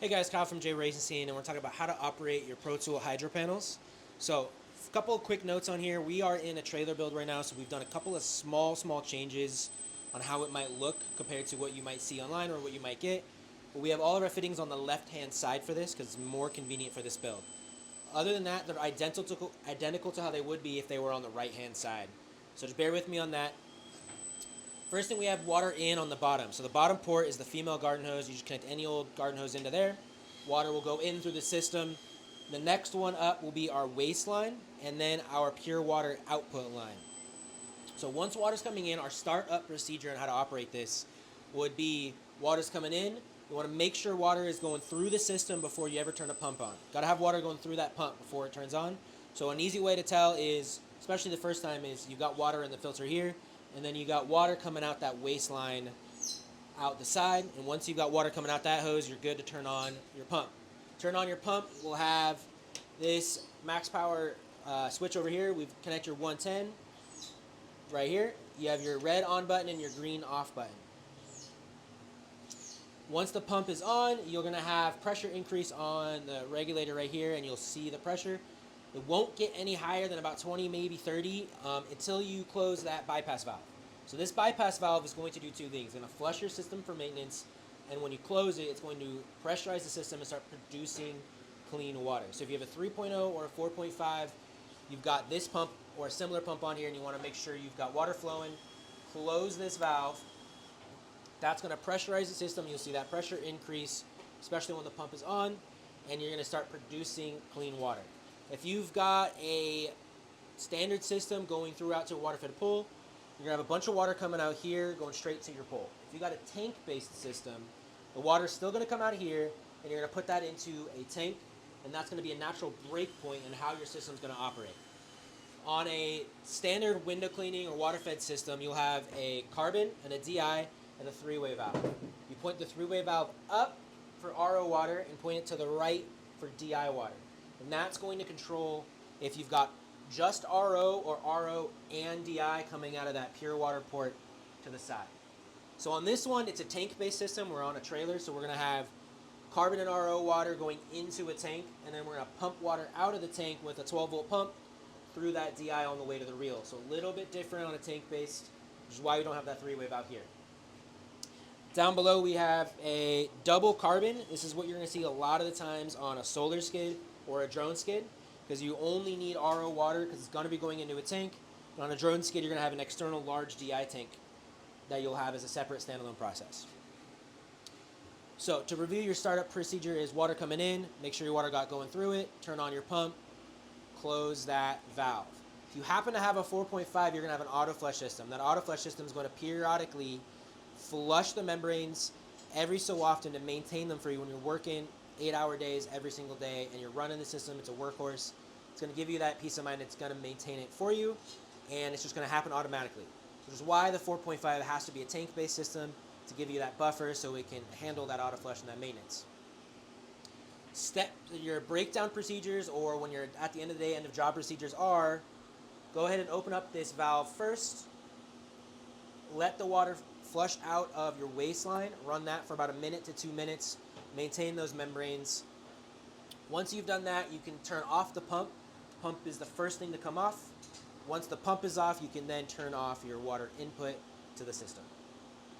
Hey guys, Kyle from J.Racenstein, and we're talking about how to operate your ProTool HydroPanels. So, a couple of quick notes on here. We are in a trailer build right now, so we've done a couple of small changes on how it might look compared to what you might see online or what you might get. But we have all of our fittings on the left-hand side for this because it's more convenient for this build. Other than that, they're identical to how they would be if they were on the right-hand side. So just bear with me on that. First thing, we have water in on the bottom. So the bottom port is the female garden hose. You just connect any old garden hose into there. Water will go in through the system. The next one up will be our waste line, and then our pure water output line. So once water's coming in, our startup procedure on how to operate this would be water's coming in. You want to make sure water is going through the system before you ever turn a pump on. Got to have water going through that pump before it turns on. So an easy way to tell is, especially the first time, is you've got water in the filter here, and then you got water coming out that waste line out the side. And once you've got water coming out that hose, you're good to turn on your pump. Turn on your pump, we'll have this max power switch over here. We've connect your 110 right here. You have your red on button and your green off button. Once the pump is on, you're going to have pressure increase on the regulator right here, and you'll see the pressure. It won't get any higher than about 20, maybe 30, until you close that bypass valve. So this bypass valve is going to do two things. It's going to flush your system for maintenance, and when you close it, it's going to pressurize the system and start producing clean water. So if you have a 3.0 or a 4.5, you've got this pump or a similar pump on here, and you want to make sure you've got water flowing. Close this valve. That's going to pressurize the system. You'll see that pressure increase, especially when the pump is on, and you're going to start producing clean water. If you've got a standard system going throughout to a water-fed pool, you're going to have a bunch of water coming out here, going straight to your pool. If you've got a tank-based system, the water's still going to come out here, and you're going to put that into a tank, and that's going to be a natural break point in how your system's going to operate. On a standard window cleaning or water-fed system, you'll have a carbon and a DI and a three-way valve. You point the three-way valve up for RO water and point it to the right for DI water. And that's going to control if you've got just RO or RO and DI coming out of that pure water port to the side. So on this one, it's a tank-based system. We're on a trailer, so we're going to have carbon and RO water going into a tank, and then we're going to pump water out of the tank with a 12-volt pump through that DI on the way to the reel. So a little bit different on a tank-based, which is why we don't have that three-way valve here. Down below, we have a double carbon. This is what you're going to see a lot of the times on a solar skid or a drone skid, because you only need RO water because it's going to be going into a tank. And on a drone skid, you're going to have an external large DI tank that you'll have as a separate standalone process. So to review, your startup procedure is water coming in, make sure your water got going through it, turn on your pump, close that valve. If you happen to have a 4.5, you're going to have an auto flush system. That auto flush system is going to periodically flush the membranes every so often to maintain them for you when you're working 8-hour days every single day and you're running the system. It's a workhorse. It's going to give you that peace of mind. It's going to maintain it for you, and it's just going to happen automatically. Which is why the 4.5 has to be a tank-based system, to give you that buffer so it can handle that auto flush and that maintenance. Your breakdown procedures, or when you're at the end of the day, end of job procedures are, go ahead and open up this valve first, let the water flush out of your waste line, run that for about 1 minute to 2 minutes, maintain those membranes. Once you've done that, you can turn off the pump. The pump is the first thing to come off. Once the pump is off, you can then turn off your water input to the system.